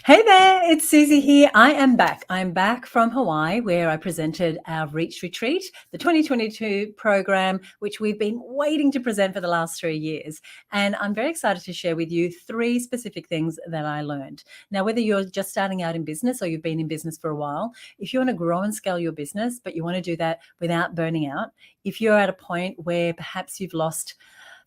Hey there, it's Susie here. I am back. I'm back from Hawaii where I presented our Reach Retreat, the 2022 program, which we've been waiting to present for the last 3 years. And I'm very excited to share with you three specific things that I learned. Now, whether you're just starting out in business or you've been in business for a while, if you want to grow and scale your business, but you want to do that without burning out, if you're at a point where perhaps you've lost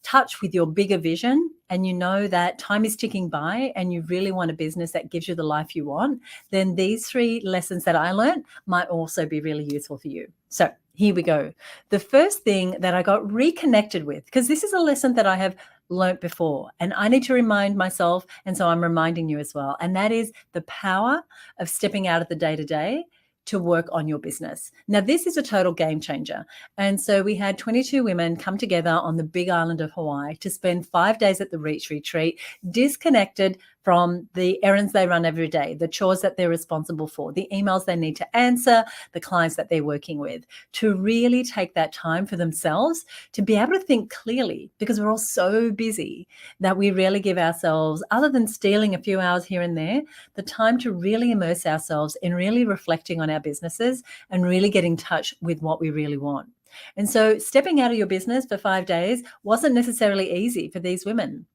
touch with your bigger vision and you know that time is ticking by and you really want a business that gives you the life you want, then these three lessons that I learned might also be really useful for you. So here we go. The first thing that I got reconnected with, because this is a lesson that I have learnt before and I need to remind myself, and so I'm reminding you as well, and that is the power of stepping out of the day-to-day to work on your business. Now, this is a total game changer. And so we had 22 women come together on the big island of Hawaii to spend 5 days at the Reach Retreat, disconnected from the errands they run every day, the chores that they're responsible for, the emails they need to answer, the clients that they're working with, to really take that time for themselves to be able to think clearly, because we're all so busy that we rarely give ourselves, other than stealing a few hours here and there, the time to really immerse ourselves in really reflecting on our businesses and really get in touch with what we really want. And so stepping out of your business for 5 days wasn't necessarily easy for these women,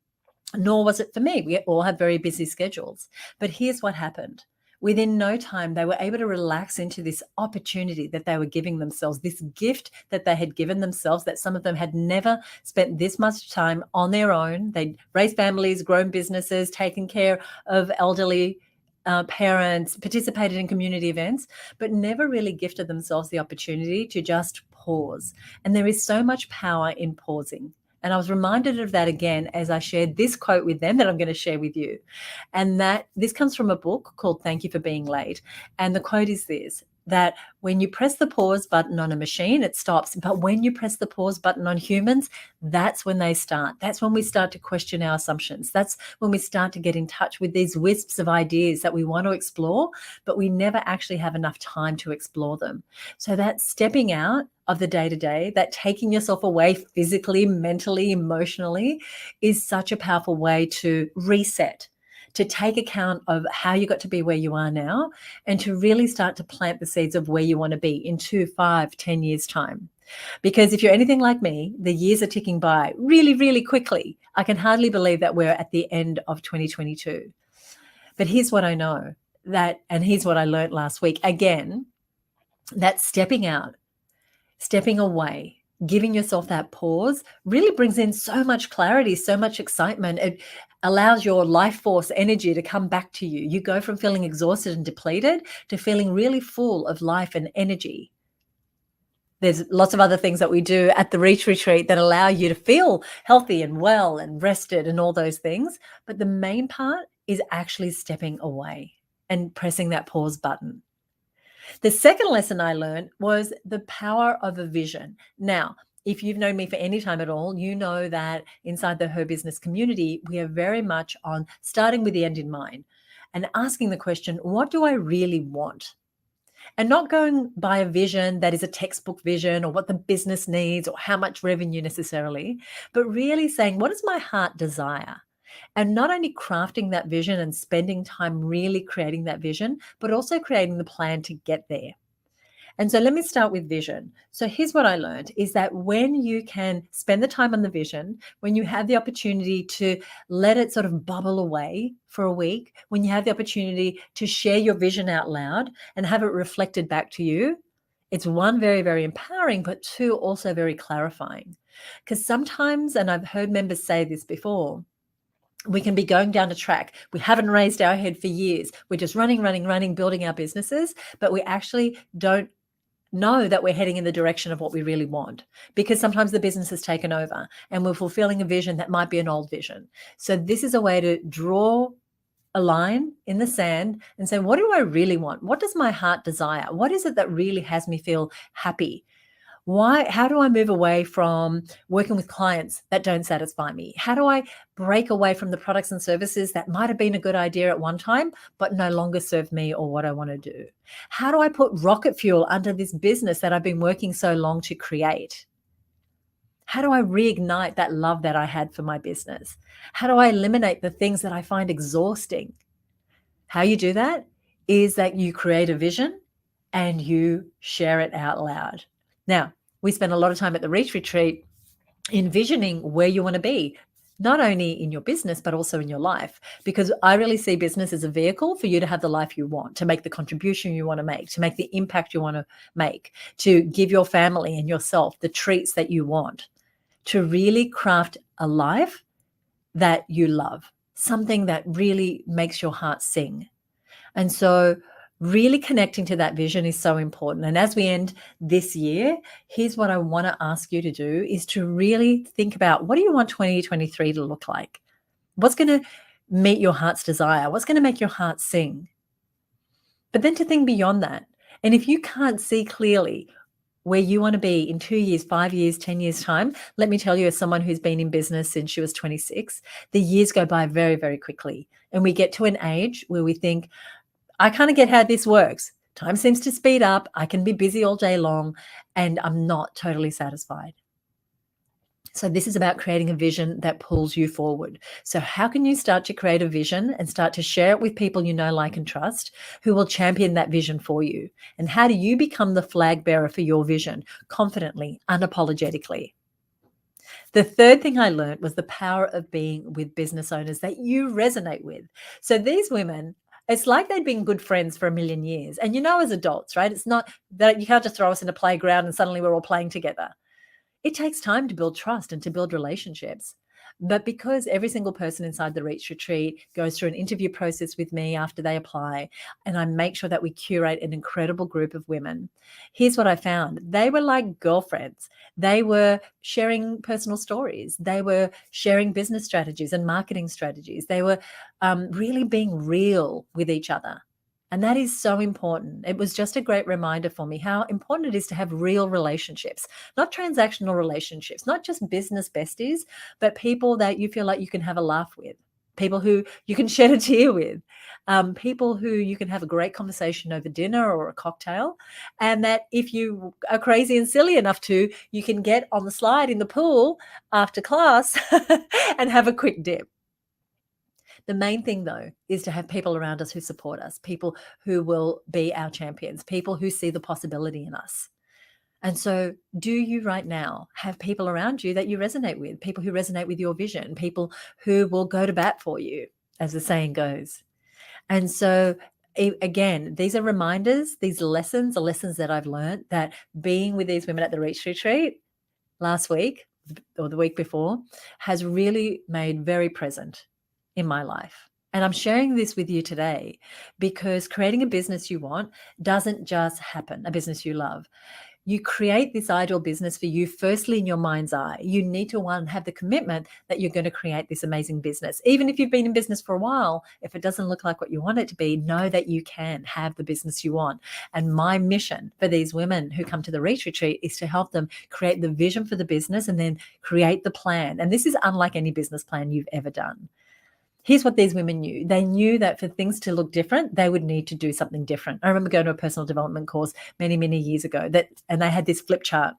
nor was it for me. We all have very busy schedules. But here's what happened. Within no time, they were able to relax into this opportunity that they were giving themselves, this gift that they had given themselves, that some of them had never spent this much time on their own. They'd raised families, grown businesses, taken care of elderly parents, participated in community events, but never really gifted themselves the opportunity to just pause. And there is so much power in pausing. And I was reminded of that again as I shared this quote with them that I'm going to share with you. And that this comes from a book called Thank You for Being Late. And the quote is this, that when you press the pause button on a machine, it stops. But when you press the pause button on humans, that's when they start. That's when we start to question our assumptions. That's when we start to get in touch with these wisps of ideas that we want to explore, but we never actually have enough time to explore them. So that stepping out of the day-to-day, that taking yourself away physically, mentally, emotionally, is such a powerful way to reset, to take account of how you got to be where you are now, and to really start to plant the seeds of where you want to be in 2, 5, 10 years' time. Because if you're anything like me, the years are ticking by really, really quickly. I can hardly believe that we're at the end of 2022. But here's what I know, and here's what I learned last week. Again, that stepping out, stepping away, giving yourself that pause really brings in so much clarity, so much excitement. It allows your life force energy to come back to you. You go from feeling exhausted and depleted to feeling really full of life and energy. There's lots of other things that we do at the Reach Retreat that allow you to feel healthy and well and rested and all those things. But the main part is actually stepping away and pressing that pause button. The second lesson I learned was the power of a vision. Now, if you've known me for any time at all, you know that inside the Her Business community, we are very much on starting with the end in mind and asking the question, what do I really want? And not going by a vision that is a textbook vision or what the business needs or how much revenue necessarily, but really saying, what does my heart desire? And not only crafting that vision and spending time really creating that vision, but also creating the plan to get there. And so let me start with vision. So here's what I learned is that when you can spend the time on the vision, when you have the opportunity to let it sort of bubble away for a week, when you have the opportunity to share your vision out loud and have it reflected back to you, it's one, very, very empowering, but two, also very clarifying. Because sometimes, and I've heard members say this before, we can be going down a track. We haven't raised our head for years. We're just running, building our businesses, but we actually don't know that we're heading in the direction of what we really want, because sometimes the business has taken over and we're fulfilling a vision that might be an old vision. So this is a way to draw a line in the sand and say, what do I really want? What does my heart desire? What is it that really has me feel happy? How do I move away from working with clients that don't satisfy me? How do I break away from the products and services that might have been a good idea at one time, but no longer serve me or what I want to do? How do I put rocket fuel under this business that I've been working so long to create? How do I reignite that love that I had for my business? How do I eliminate the things that I find exhausting? How you do that is that you create a vision and you share it out loud. Now, we spend a lot of time at the Reach Retreat envisioning where you want to be, not only in your business, but also in your life. Because I really see business as a vehicle for you to have the life you want, to make the contribution you want to make, to make the impact you want to make, to give your family and yourself the treats that you want, to really craft a life that you love, something that really makes your heart sing. And so really connecting to that vision is so important. And as we end this year, here's what I want to ask you to do is to really think about, what do you want 2023 to look like? What's going to meet your heart's desire? What's going to make your heart sing? But then to think beyond that. And if you can't see clearly where you want to be in 2 years, 5 years, 10 years time, let me tell you, as someone who's been in business since she was 26, the years go by very, very quickly. And we get to an age where we think, I kind of get how this works. Time seems to speed up. I can be busy all day long and I'm not totally satisfied. So this is about creating a vision that pulls you forward. So how can you start to create a vision and start to share it with people you know, like, and trust, who will champion that vision for you? And how do you become the flag bearer for your vision confidently, unapologetically? The third thing I learned was the power of being with business owners that you resonate with. So these women, it's like they'd been good friends for a million years. And you know, as adults, right? It's not that you can't just throw us in a playground and suddenly we're all playing together. It takes time to build trust and to build relationships. But because every single person inside the Reach Retreat goes through an interview process with me after they apply, and I make sure that we curate an incredible group of women, here's what I found. They were like girlfriends. They were sharing personal stories. They were sharing business strategies and marketing strategies. They were really being real with each other. And that is so important. It was just a great reminder for me how important it is to have real relationships, not transactional relationships, not just business besties, but people that you feel like you can have a laugh with, people who you can shed a tear with, people who you can have a great conversation over dinner or a cocktail. And that if you are crazy and silly enough to, you can get on the slide in the pool after class and have a quick dip. The main thing, though, is to have people around us who support us, people who will be our champions, people who see the possibility in us. And so do you right now have people around you that you resonate with, people who resonate with your vision, people who will go to bat for you, as the saying goes? And so again, these are reminders, these lessons are lessons that I've learned, that being with these women at the Reach Retreat last week or the week before has really made very present in my life. And I'm sharing this with you today because creating a business you want doesn't just happen, a business you love. You create this ideal business for you, firstly, in your mind's eye. You need to, one, have the commitment that you're going to create this amazing business. Even if you've been in business for a while, if it doesn't look like what you want it to be, know that you can have the business you want. And my mission for these women who come to the Reach Retreat is to help them create the vision for the business and then create the plan. And this is unlike any business plan you've ever done. Here's what these women knew. They knew that for things to look different, they would need to do something different. I remember going to a personal development course many, many years ago and they had this flip chart.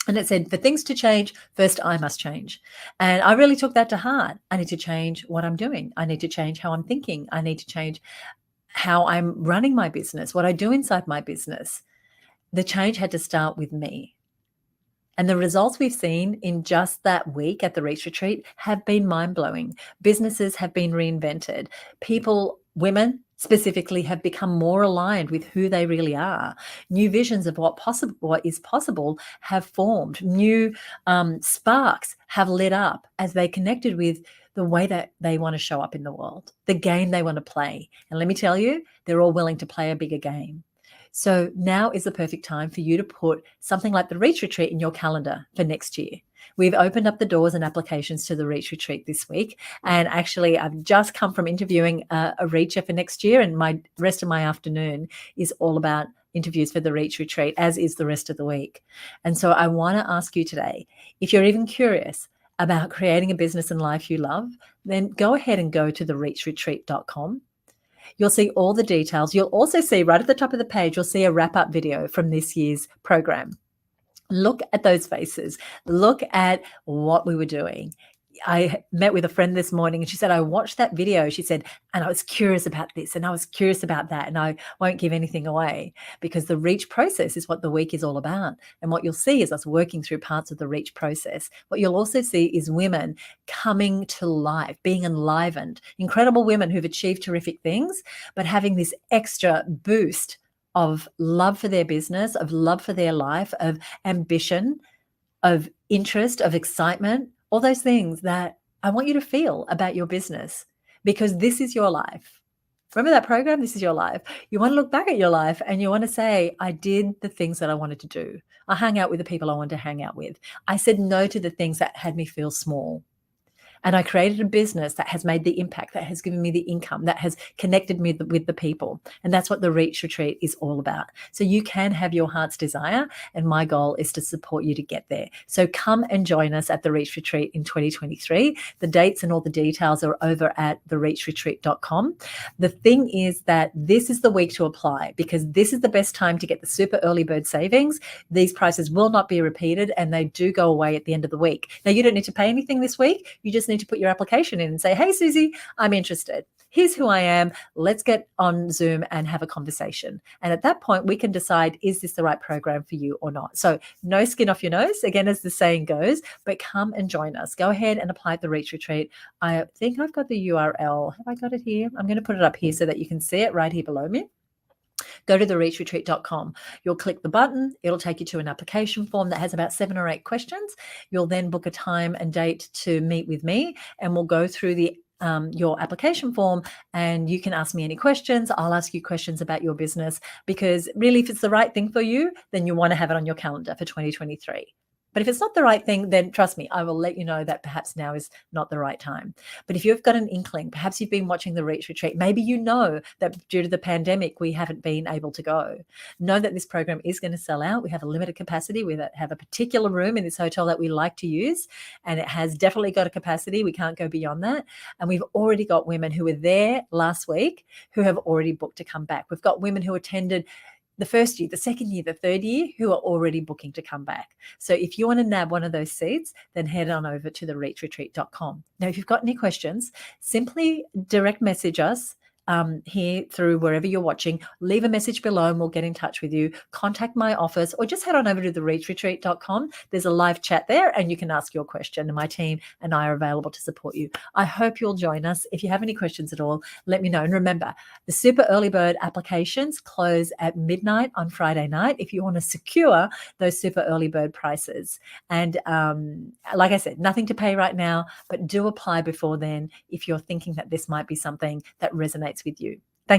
And it said, for things to change, first I must change. And I really took that to heart. I need to change what I'm doing. I need to change how I'm thinking. I need to change how I'm running my business, what I do inside my business. The change had to start with me. And the results we've seen in just that week at the Reach Retreat have been mind-blowing. Businesses have been reinvented. People, women specifically, have become more aligned with who they really are. New visions of what is possible have formed. New sparks have lit up as they connected with the way that they want to show up in the world, the game they want to play. And let me tell you, they're all willing to play a bigger game. So now is the perfect time for you to put something like the Reach Retreat in your calendar for next year. We've opened up the doors and applications to the Reach Retreat this week. And actually, I've just come from interviewing a Reacher for next year. And my rest of my afternoon is all about interviews for the Reach Retreat, as is the rest of the week. And so I want to ask you today, if you're even curious about creating a business and life you love, then go ahead and go to thereachretreat.com. You'll see all the details. You'll also see right at the top of the page, you'll see a wrap-up video from this year's program. Look at those faces. Look at what we were doing. I met with a friend this morning and she said, I watched that video. She said, and I was curious about this and I was curious about that. And I won't give anything away because the reach process is what the week is all about. And what you'll see is us working through parts of the reach process. What you'll also see is women coming to life, being enlivened, incredible women who've achieved terrific things, but having this extra boost of love for their business, of love for their life, of ambition, of interest, of excitement, all those things that I want you to feel about your business, because this is your life. Remember that program? This is your life. You want to look back at your life and you want to say, I did the things that I wanted to do. I hung out with the people I wanted to hang out with. I said no to the things that had me feel small. And I created a business that has made the impact, that has given me the income, that has connected me with the people. And that's what the Reach Retreat is all about. So you can have your heart's desire. And my goal is to support you to get there. So come and join us at the Reach Retreat in 2023. The dates and all the details are over at thereachretreat.com. The thing is that this is the week to apply, because this is the best time to get the super early bird savings. These prices will not be repeated and they do go away at the end of the week. Now, you don't need to pay anything this week. You just need to put your application in and say, hey, Suzi, I'm interested. Here's who I am. Let's get on Zoom and have a conversation. And at that point, we can decide, is this the right program for you or not? So no skin off your nose, again, as the saying goes, but come and join us. Go ahead and apply at the Reach Retreat. I think I've got the URL. Have I got it here? I'm going to put it up here so that you can see it right here below me. Go to thereachretreat.com. You'll click the button. It'll take you to an application form that has about 7 or 8 questions. You'll then book a time and date to meet with me, and we'll go through your application form, and you can ask me any questions. I'll ask you questions about your business, because really, if it's the right thing for you, then you want to have it on your calendar for 2023. But if it's not the right thing, then trust me, I will let you know that perhaps now is not the right time. But if you've got an inkling, perhaps you've been watching the Reach Retreat, maybe you know that due to the pandemic, we haven't been able to go. Know that this program is going to sell out. We have a limited capacity. We have a particular room in this hotel that we like to use, and it has definitely got a capacity. We can't go beyond that. And we've already got women who were there last week who have already booked to come back. We've got women who attended the first year, the second year, the third year, who are already booking to come back. So if you want to nab one of those seats, then head on over to thereachretreat.com. Now, if you've got any questions, simply direct message us here through wherever you're watching. Leave a message below and we'll get in touch with you. Contact my office or just head on over to thereachretreat.com. There's a live chat there and you can ask your question, and my team and I are available to support you. I hope you'll join us. If you have any questions at all, let me know. And remember, the super early bird applications close at midnight on Friday night if you want to secure those super early bird prices. And like I said, nothing to pay right now, but do apply before then if you're thinking that this might be something that resonates with you.